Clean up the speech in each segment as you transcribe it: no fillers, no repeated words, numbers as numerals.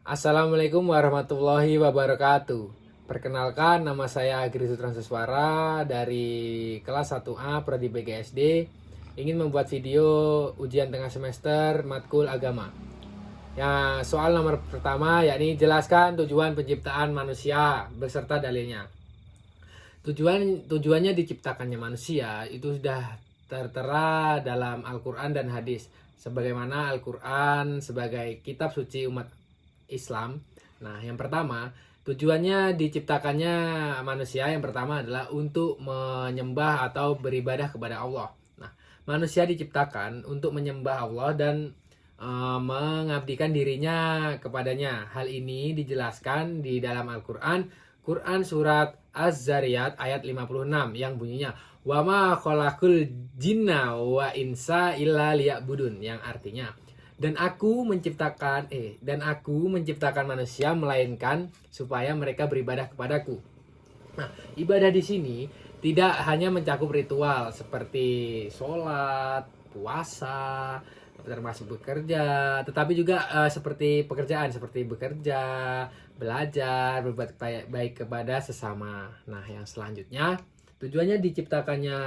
Assalamualaikum warahmatullahi wabarakatuh. Perkenalkan, nama saya Agri Sutranseswara dari kelas 1A Prodi BGSD. Ingin membuat video ujian tengah semester matkul agama. Ya, soal nomor pertama yakni jelaskan tujuan penciptaan manusia beserta dalilnya. Tujuannya diciptakannya manusia itu sudah tertera dalam Al-Quran dan hadis. Sebagaimana Al-Quran sebagai kitab suci umat Islam. Nah, yang pertama, tujuannya diciptakannya manusia yang pertama adalah untuk menyembah atau beribadah kepada Allah. Nah, manusia diciptakan untuk menyembah Allah dan mengabdikan dirinya kepadanya. Hal ini dijelaskan di dalam Al-Quran, Quran surat Az-Zariyat ayat 56 yang bunyinya wa ma khalaqul jinna wa insa illa liya'budun, yang artinya dan aku menciptakan manusia melainkan supaya mereka beribadah kepadaku. Nah, ibadah di sini tidak hanya mencakup ritual seperti sholat, puasa, termasuk bekerja, tetapi juga seperti pekerjaan, seperti bekerja, belajar, berbuat baik kepada sesama. Nah, yang selanjutnya tujuannya diciptakannya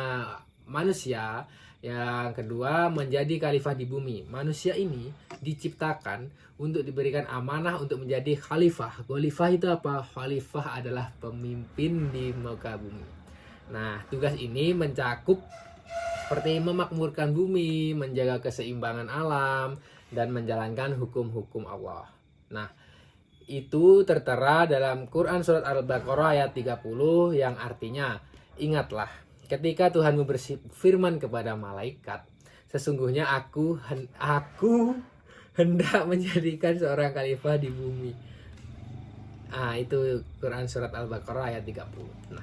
manusia. Yang kedua, menjadi khalifah di bumi. Manusia ini diciptakan untuk diberikan amanah untuk menjadi khalifah. Khalifah itu apa? Khalifah adalah pemimpin di muka bumi. Nah, tugas ini mencakup seperti memakmurkan bumi, menjaga keseimbangan alam, dan menjalankan hukum-hukum Allah. Nah, itu tertera dalam Quran surat Al-Baqarah ayat 30 yang artinya, ingatlah ketika Tuhanmu berfirman kepada malaikat, sesungguhnya aku hendak menjadikan seorang khalifah di bumi. Itu Quran surat Al-Baqarah ayat 30. Nah,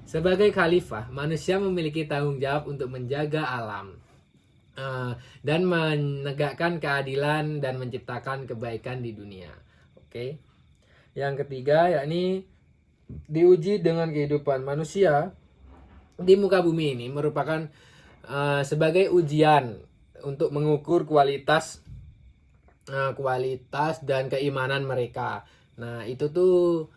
sebagai khalifah, manusia memiliki tanggung jawab untuk menjaga alam dan menegakkan keadilan dan menciptakan kebaikan di dunia. Oke. Yang ketiga yakni diuji dengan kehidupan manusia di muka bumi ini merupakan sebagai ujian untuk mengukur kualitas dan keimanan mereka. Nah, itu tuh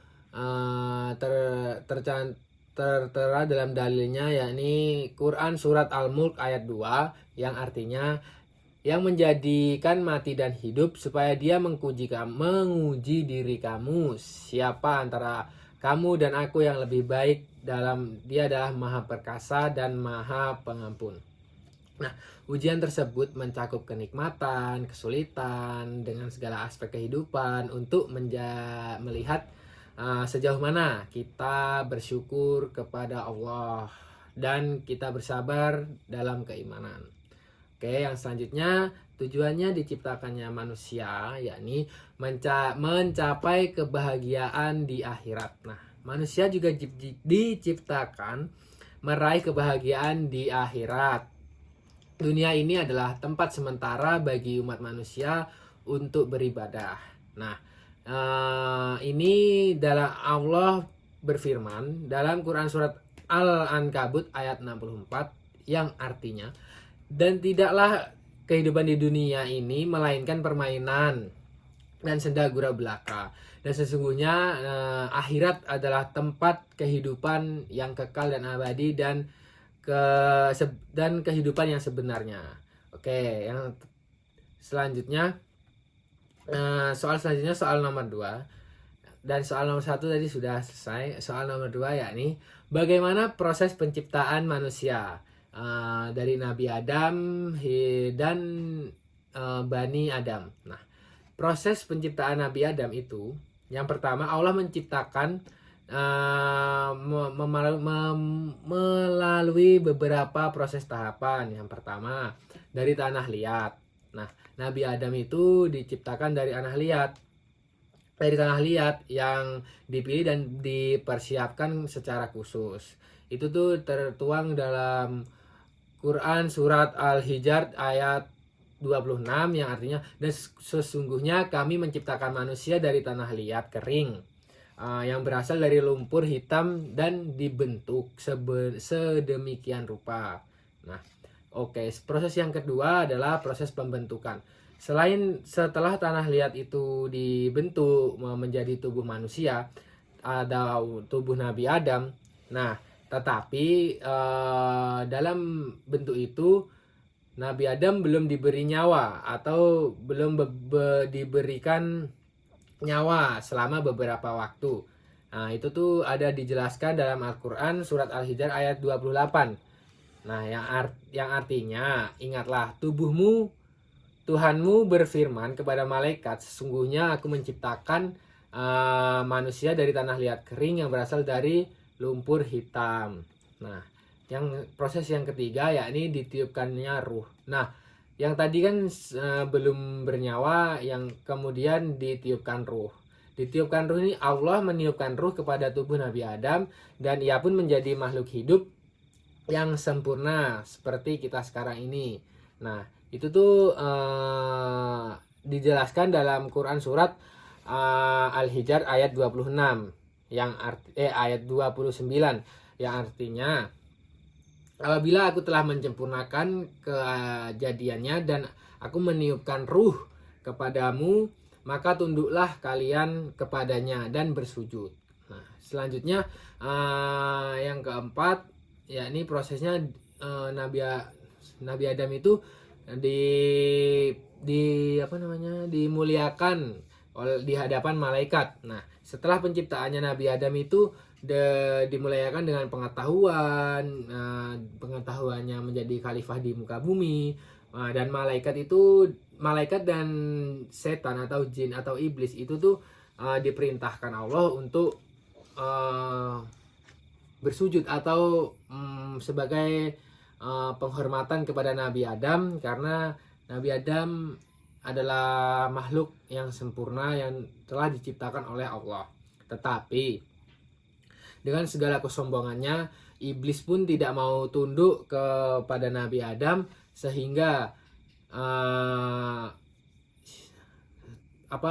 tertera dalam dalilnya yakni Quran surat Al-Mulk ayat 2 yang artinya yang menjadikan mati dan hidup supaya dia menguji diri kamu, siapa antara kamu dan aku yang lebih baik dalam dia adalah maha perkasa dan maha pengampun. Nah, ujian tersebut mencakup kenikmatan, kesulitan dengan segala aspek kehidupan untuk melihat sejauh mana kita bersyukur kepada Allah dan kita bersabar dalam keimanan. Oke, yang selanjutnya tujuannya diciptakannya manusia yakni mencapai kebahagiaan di akhirat. Nah, manusia juga diciptakan meraih kebahagiaan di akhirat. Dunia ini adalah tempat sementara bagi umat manusia untuk beribadah. Nah, ini dalam Allah berfirman dalam Quran surat Al-Ankabut ayat 64 yang artinya, dan tidaklah kehidupan di dunia ini melainkan permainan dan senda gurau belaka, dan sesungguhnya akhirat adalah tempat kehidupan yang kekal dan abadi dan kehidupan yang sebenarnya. Oke, yang selanjutnya soal selanjutnya soal nomor 2 dan soal nomor 1 tadi sudah selesai. Soal nomor 2 yakni bagaimana proses penciptaan manusia dari Nabi Adam dan Bani Adam. Nah, proses penciptaan Nabi Adam itu yang pertama Allah menciptakan melalui beberapa proses tahapan. Yang pertama dari tanah liat. Nah, Nabi Adam itu diciptakan dari tanah liat yang dipilih dan dipersiapkan secara khusus. Itu tuh tertuang dalam Quran surat Al-Hijr ayat 26 yang artinya, dan sesungguhnya kami menciptakan manusia dari tanah liat kering yang berasal dari lumpur hitam dan dibentuk sedemikian rupa. Nah, oke, proses yang kedua adalah proses pembentukan. Setelah tanah liat itu dibentuk menjadi tubuh manusia, ada tubuh Nabi Adam. Nah, tetapi dalam bentuk itu Nabi Adam belum diberi nyawa atau belum diberikan nyawa selama beberapa waktu. Nah, itu tuh ada dijelaskan dalam Al-Qur'an surat Al-Hijr ayat 28. Nah, yang artinya, ingatlah tubuhmu, Tuhanmu berfirman kepada malaikat, sesungguhnya aku menciptakan manusia dari tanah liat kering yang berasal dari lumpur hitam. Nah, proses yang ketiga yakni ditiupkannya ruh. Nah, yang tadi kan belum bernyawa, yang kemudian ditiupkan ruh. Ditiupkan ruh ini Allah meniupkan ruh kepada tubuh Nabi Adam dan ia pun menjadi makhluk hidup yang sempurna seperti kita sekarang ini. Nah, itu tuh dijelaskan dalam Quran surat Al-Hijr ayat 26 ayat 29 yang artinya, apabila aku telah menyempurnakan kejadiannya dan aku meniupkan ruh kepadamu, maka tunduklah kalian kepadanya dan bersujud. Nah, selanjutnya yang keempat, yakni prosesnya Nabi Adam itu dimuliakan di hadapan malaikat. Nah, setelah penciptaannya Nabi Adam itu dimuliakan dengan pengetahuannya menjadi khalifah di muka bumi, dan malaikat dan setan atau jin atau iblis itu tuh diperintahkan Allah untuk bersujud atau sebagai penghormatan kepada Nabi Adam, karena Nabi Adam adalah makhluk yang sempurna yang telah diciptakan oleh Allah. Tetapi dengan segala kesombongannya, iblis pun tidak mau tunduk kepada Nabi Adam, sehingga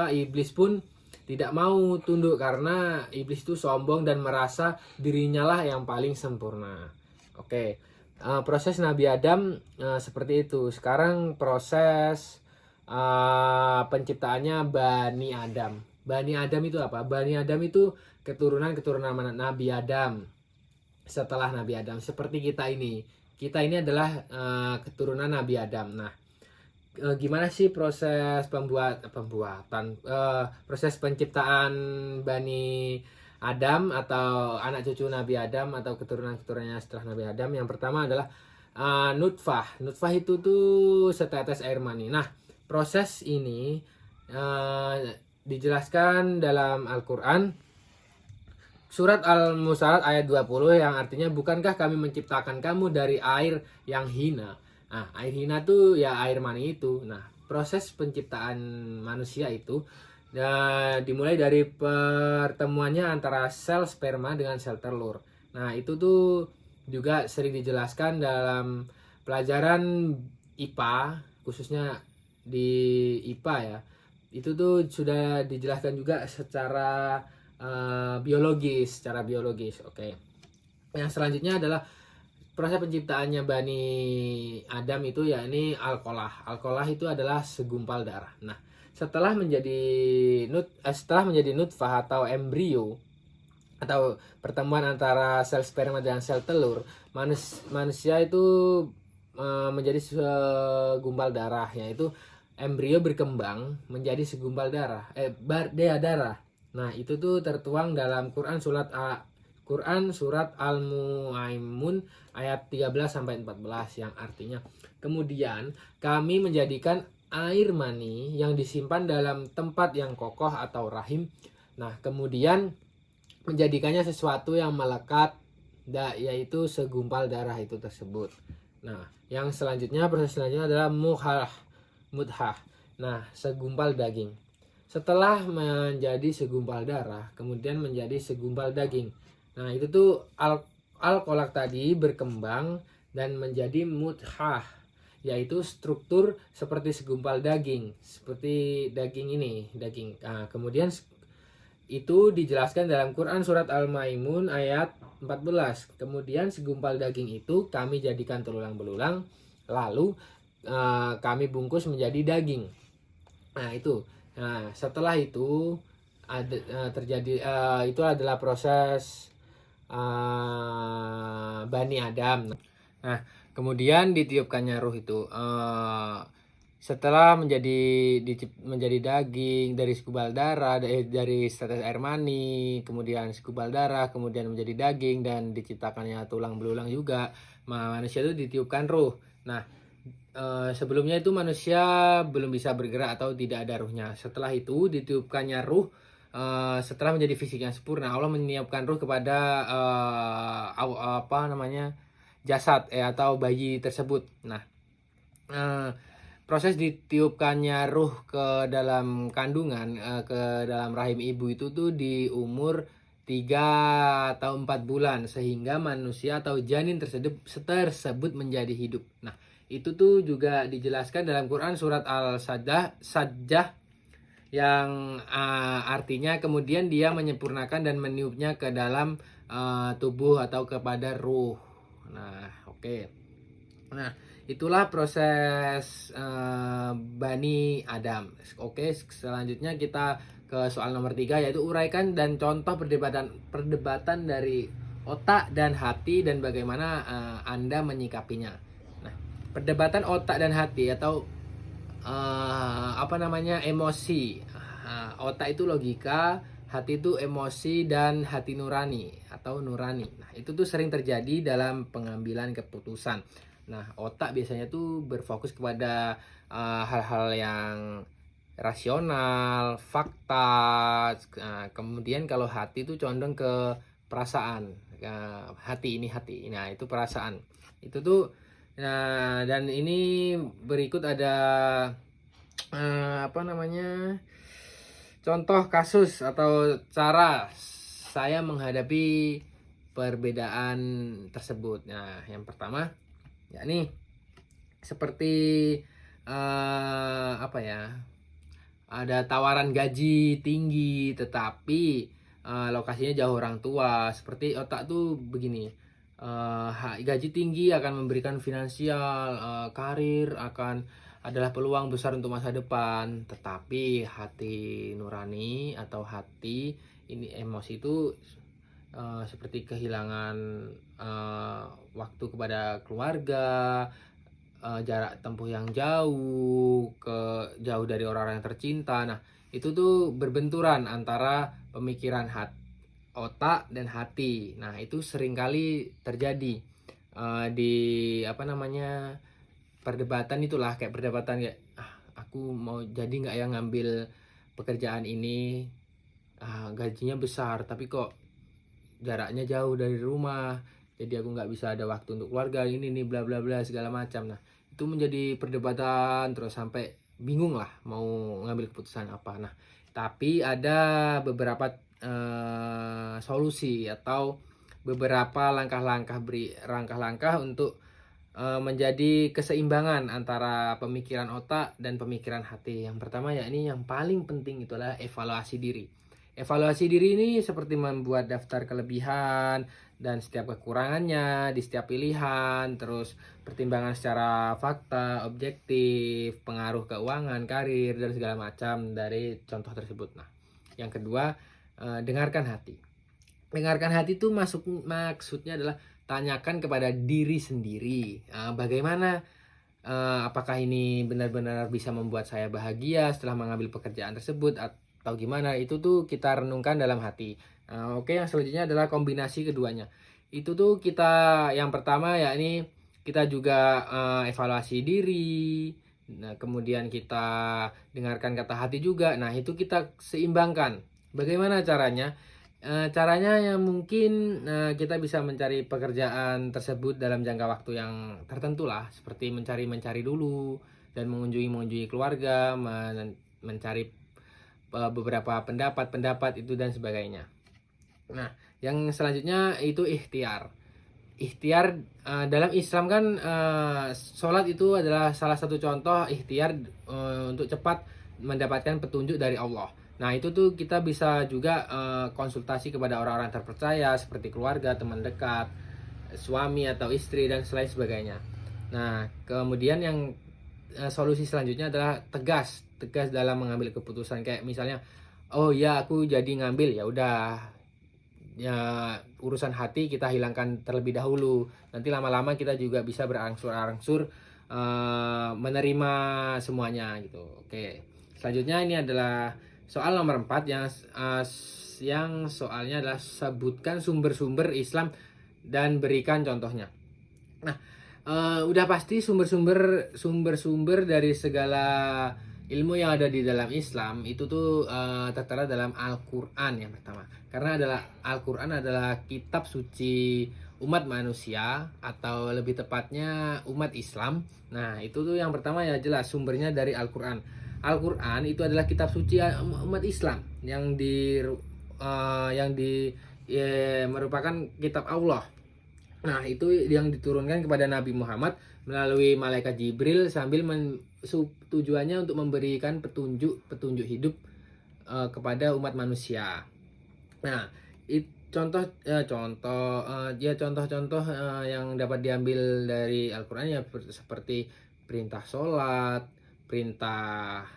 iblis pun tidak mau tunduk karena iblis itu sombong dan merasa dirinya lah yang paling sempurna. Oke, proses Nabi Adam seperti itu. Sekarang proses penciptaannya Bani Adam. Bani Adam itu apa? Bani Adam itu keturunan Nabi Adam setelah Nabi Adam. Seperti kita ini adalah keturunan Nabi Adam. Nah, gimana sih proses proses penciptaan Bani Adam atau anak cucu Nabi Adam atau keturunan-keturunannya setelah Nabi Adam? Yang pertama adalah nutfah. Nutfah itu tuh setetes air mani. Nah, proses ini dijelaskan dalam Al-Quran surat Al-Musalat ayat 20 yang artinya, bukankah kami menciptakan kamu dari air yang hina? Nah, air hina tuh ya air mani itu. Nah, proses penciptaan manusia itu dimulai dari pertemuannya antara sel sperma dengan sel telur. Nah, itu tuh juga sering dijelaskan dalam pelajaran IPA, khususnya di IPA ya. Itu tuh sudah dijelaskan juga secara biologis. Oke. Yang selanjutnya adalah proses penciptaannya Bani Adam itu yakni alqolah. Alqolah itu adalah segumpal darah. Nah, setelah menjadi nutfah atau embrio atau pertemuan antara sel sperma dan sel telur, manusia itu menjadi segumpal darah, yaitu embrio berkembang menjadi segumpal darah, darah. Nah, itu tuh tertuang dalam Quran surat Al-Mu'aimun ayat 13 sampai 14 yang artinya, kemudian kami menjadikan air mani yang disimpan dalam tempat yang kokoh atau rahim. Nah, kemudian menjadikannya sesuatu yang melekat, yaitu segumpal darah itu tersebut. Nah, yang selanjutnya, proses selanjutnya adalah mudhah. Nah, segumpal daging. Setelah menjadi segumpal darah, kemudian menjadi segumpal daging. Nah, itu tuh alkolak tadi berkembang dan menjadi mudhah, yaitu struktur seperti segumpal daging, seperti daging ini, daging. Nah, kemudian itu dijelaskan dalam Quran surat Al-Maimun ayat 14. Kemudian segumpal daging itu kami jadikan terulang belulang, lalu kami bungkus menjadi daging. Nah, itu. Nah, setelah itu ada terjadi itu adalah proses Bani Adam. Nah, kemudian ditiupkannya ruh itu. Setelah menjadi daging dari segumpal darah, dari setetes air mani, kemudian segumpal darah, kemudian menjadi daging dan diciptakannya tulang belulang juga. Manusia itu ditiupkan ruh. Nah, sebelumnya itu manusia belum bisa bergerak atau tidak ada ruhnya. Setelah itu ditiupkannya ruh. Setelah menjadi fisik yang sempurna, Allah meniupkan ruh kepada jasad atau bayi tersebut. Nah, proses ditiupkannya ruh ke dalam kandungan, ke dalam rahim ibu itu tuh di umur 3 atau 4 bulan, sehingga manusia atau janin tersebut menjadi hidup. Nah, itu tuh juga dijelaskan dalam Quran surat Al-Sajdah yang artinya kemudian dia menyempurnakan dan meniupnya ke dalam tubuh atau kepada ruh. Nah, oke. Nah, itulah proses Bani Adam. Oke, selanjutnya kita ke soal nomor 3, yaitu uraikan dan contoh perdebatan dari otak dan hati dan bagaimana Anda menyikapinya. Nah, perdebatan otak dan hati atau emosi. Otak itu logika, hati itu emosi dan hati nurani atau nurani. Nah, itu tuh sering terjadi dalam pengambilan keputusan. Nah, otak biasanya tuh berfokus kepada hal-hal yang rasional, fakta. Kemudian kalau hati itu condong ke perasaan. Hati. Nah, itu perasaan. Itu tuh. Nah, dan ini berikut ada contoh kasus atau cara saya menghadapi perbedaan tersebut. Nah, yang pertama yakni seperti ada tawaran gaji tinggi tetapi lokasinya jauh orang tua. Seperti otak tuh begini, gaji tinggi akan memberikan finansial, karir akan adalah peluang besar untuk masa depan, tetapi hati nurani atau hati ini emosi itu seperti kehilangan waktu kepada keluarga, jarak tempuh yang jauh dari orang-orang yang tercinta. Nah, itu tuh berbenturan antara pemikiran otak dan hati. Nah, itu seringkali terjadi di perdebatan itulah, kayak perdebatan kayak aku mau jadi nggak ya ngambil pekerjaan ini, gajinya besar tapi kok jaraknya jauh dari rumah, jadi aku nggak bisa ada waktu untuk keluarga, ini nih bla bla bla segala macam. Nah, itu menjadi perdebatan terus sampai bingung lah mau ngambil keputusan apa. Nah, tapi ada beberapa solusi atau beberapa langkah-langkah untuk menjadi keseimbangan antara pemikiran otak dan pemikiran hati. Yang pertama yakni yang paling penting itu adalah evaluasi diri. Evaluasi diri ini seperti membuat daftar kelebihan dan setiap kekurangannya di setiap pilihan, terus pertimbangan secara fakta, objektif, pengaruh keuangan, karir, dan segala macam dari contoh tersebut. Nah, yang kedua, dengarkan hati. Dengarkan hati itu maksudnya adalah tanyakan kepada diri sendiri, bagaimana, apakah ini benar-benar bisa membuat saya bahagia setelah mengambil pekerjaan tersebut atau gimana. Itu tuh kita renungkan dalam hati. Oke, yang selanjutnya adalah kombinasi keduanya. Itu tuh kita yang pertama yakni kita juga evaluasi diri. Nah, kemudian kita dengarkan kata hati juga. Nah, itu kita seimbangkan. Bagaimana caranya? Caranya yang mungkin kita bisa mencari pekerjaan tersebut dalam jangka waktu yang tertentu lah, seperti mencari dulu dan mengunjungi keluarga, mencari beberapa pendapat itu dan sebagainya. Nah, yang selanjutnya itu ikhtiar. Dalam Islam kan sholat itu adalah salah satu contoh ikhtiar untuk cepat mendapatkan petunjuk dari Allah. Nah, itu tuh kita bisa juga konsultasi kepada orang-orang terpercaya seperti keluarga, teman dekat, suami atau istri dan selain sebagainya. Nah, kemudian yang solusi selanjutnya adalah tegas dalam mengambil keputusan. Kayak misalnya, oh ya aku jadi ngambil, ya udah, ya urusan hati kita hilangkan terlebih dahulu. Nanti lama-lama kita juga bisa berangsur-angsur menerima semuanya gitu. Oke. Selanjutnya ini adalah soal nomor 4 yang soalnya adalah sebutkan sumber-sumber Islam dan berikan contohnya. Nah, udah pasti sumber-sumber dari segala ilmu yang ada di dalam Islam itu tuh tertera dalam Al-Qur'an yang pertama. Karena Al-Qur'an adalah kitab suci umat manusia, atau lebih tepatnya umat Islam. Nah, itu tuh yang pertama ya, jelas sumbernya dari Al-Qur'an. Al-Qur'an itu adalah kitab suci umat Islam merupakan kitab Allah. Nah, itu yang diturunkan kepada Nabi Muhammad melalui malaikat Jibril sambil tujuannya untuk memberikan petunjuk hidup kepada umat manusia. Nah, contoh-contoh yang dapat diambil dari Al-Qur'an ya seperti perintah sholat, perintah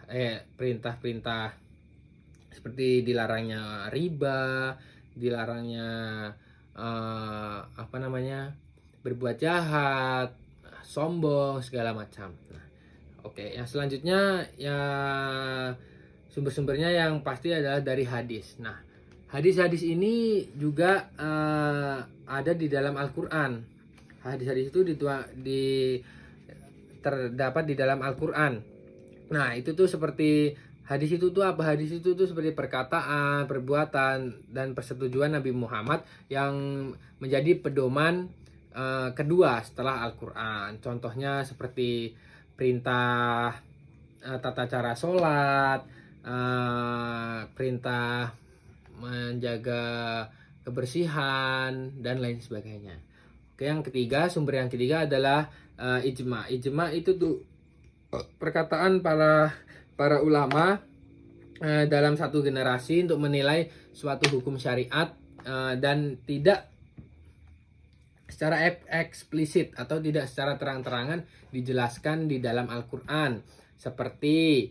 seperti dilarangnya riba, dilarangnya berbuat jahat, sombong, segala macam. Nah, oke, yang selanjutnya ya sumber-sumbernya yang pasti adalah dari hadis. Nah, hadis-hadis ini juga ada di dalam Al-Qur'an. Hadis-hadis itu terdapat di dalam Al-Qur'an. Nah, itu tuh seperti hadis itu tuh apa? Hadis itu tuh seperti perkataan, perbuatan, dan persetujuan Nabi Muhammad yang menjadi pedoman kedua setelah Al-Qur'an. Contohnya seperti perintah tata cara sholat, perintah menjaga kebersihan, dan lain sebagainya. Oke, sumber yang ketiga adalah ijma. Ijma itu tuh perkataan para ulama dalam satu generasi untuk menilai suatu hukum syariat dan tidak secara eksplisit atau tidak secara terang-terangan dijelaskan di dalam Al-Qur'an, seperti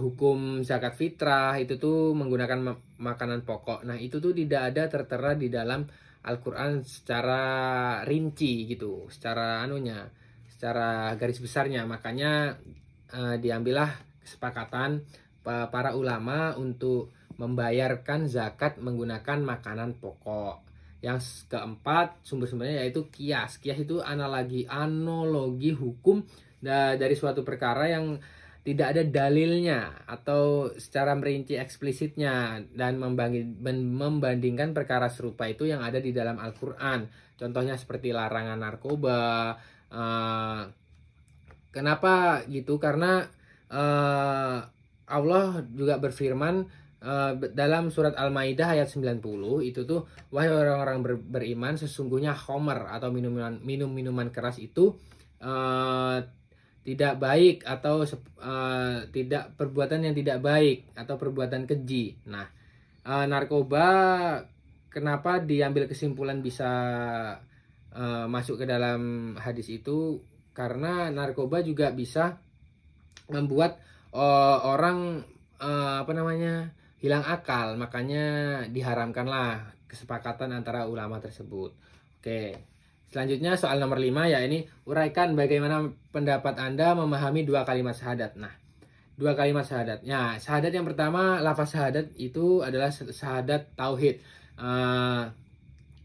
hukum zakat fitrah itu tuh menggunakan makanan pokok. Nah, itu tuh tidak ada tertera di dalam Al-Qur'an secara rinci gitu, secara garis besarnya. Makanya diambillah kesepakatan para ulama untuk membayarkan zakat menggunakan makanan pokok. Yang keempat, sumber-sumbernya yaitu kias. Kias itu analogi hukum dari suatu perkara yang tidak ada dalilnya atau secara merinci eksplisitnya, dan membandingkan perkara serupa itu yang ada di dalam Al-Qur'an. Contohnya seperti larangan narkoba. Kenapa gitu? Karena Allah juga berfirman dalam surat Al-Maidah ayat 90 itu tuh, wahai orang-orang beriman, sesungguhnya khamar atau minuman keras itu tidak baik atau tidak perbuatan yang tidak baik atau perbuatan keji. Nah, narkoba kenapa diambil kesimpulan bisa masuk ke dalam hadis itu? Karena narkoba juga bisa membuat orang hilang akal, makanya diharamkanlah, kesepakatan antara ulama tersebut. Oke. Selanjutnya soal nomor 5 ya, ini uraikan bagaimana pendapat Anda memahami dua kalimat syahadat. Nah, dua kalimat syahadat. Ya, syahadat yang pertama, lafaz syahadat itu adalah syahadat tauhid.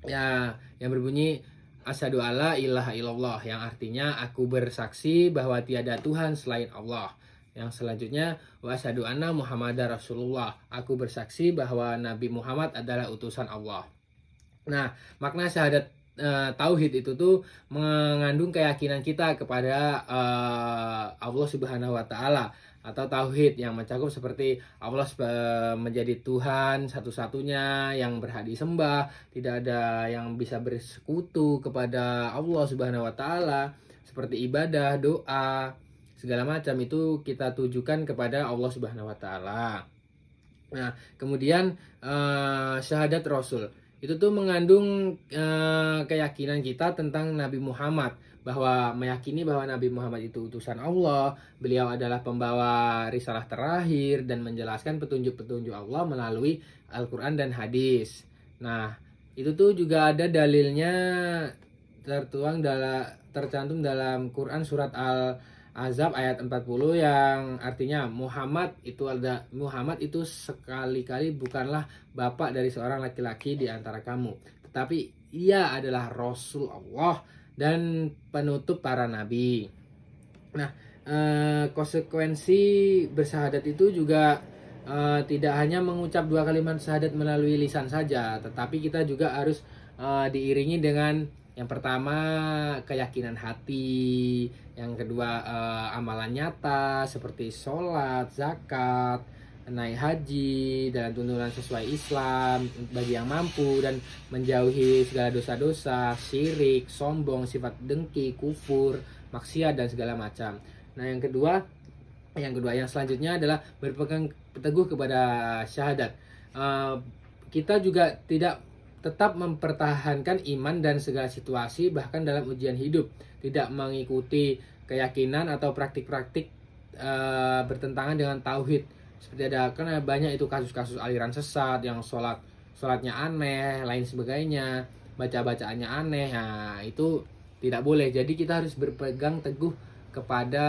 Yang berbunyi asyhadu alla ilaha illallah, yang artinya aku bersaksi bahwa tiada Tuhan selain Allah. Yang selanjutnya wa asyhadu anna Muhammadar Rasulullah, aku bersaksi bahwa Nabi Muhammad adalah utusan Allah. Nah, makna syahadat tauhid itu tuh mengandung keyakinan kita kepada Allah Subhanahu wa taala, atau tauhid yang mencakup seperti Allah menjadi Tuhan satu-satunya yang berhak disembah, tidak ada yang bisa bersekutu kepada Allah Subhanahu wa taala, seperti ibadah, doa, segala macam itu kita tujukan kepada Allah Subhanahu wa taala. Nah, kemudian syahadat Rasul itu tuh mengandung keyakinan kita tentang Nabi Muhammad, bahwa meyakini bahwa Nabi Muhammad itu utusan Allah, beliau adalah pembawa risalah terakhir dan menjelaskan petunjuk-petunjuk Allah melalui Al-Quran dan hadis. Nah, itu tuh juga ada dalilnya tercantum dalam Quran surat Al-Ahzab ayat 40 yang artinya Muhammad itu sekali-kali bukanlah bapak dari seorang laki-laki di antara kamu, tetapi ia adalah Rasul Allah dan penutup para nabi. Nah, konsekuensi bersahadat itu juga tidak hanya mengucap dua kalimat syahadat melalui lisan saja, tetapi kita juga harus diiringi dengan yang pertama keyakinan hati, yang kedua amalan nyata seperti sholat, zakat, naik haji dan tuntunan sesuai Islam bagi yang mampu, dan menjauhi segala dosa-dosa, syirik, sombong, sifat dengki, kufur, maksiat dan segala macam. Nah, yang selanjutnya adalah berpegang teguh kepada syahadat. Kita juga tetap mempertahankan iman dan segala situasi, bahkan dalam ujian hidup, tidak mengikuti keyakinan atau praktik-praktik bertentangan dengan tauhid. Seperti karena banyak itu kasus-kasus aliran sesat yang sholatnya aneh, lain sebagainya, bacaannya aneh. Nah, itu tidak boleh. Jadi kita harus berpegang teguh kepada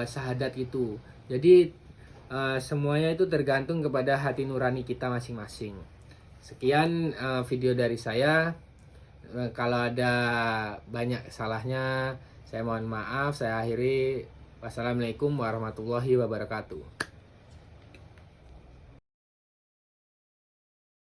syahadat itu. Jadi semuanya itu tergantung kepada hati nurani kita masing-masing. Sekian video dari saya. Kalau ada banyak salahnya, saya mohon maaf. Saya akhiri. Wassalamualaikum warahmatullahi wabarakatuh.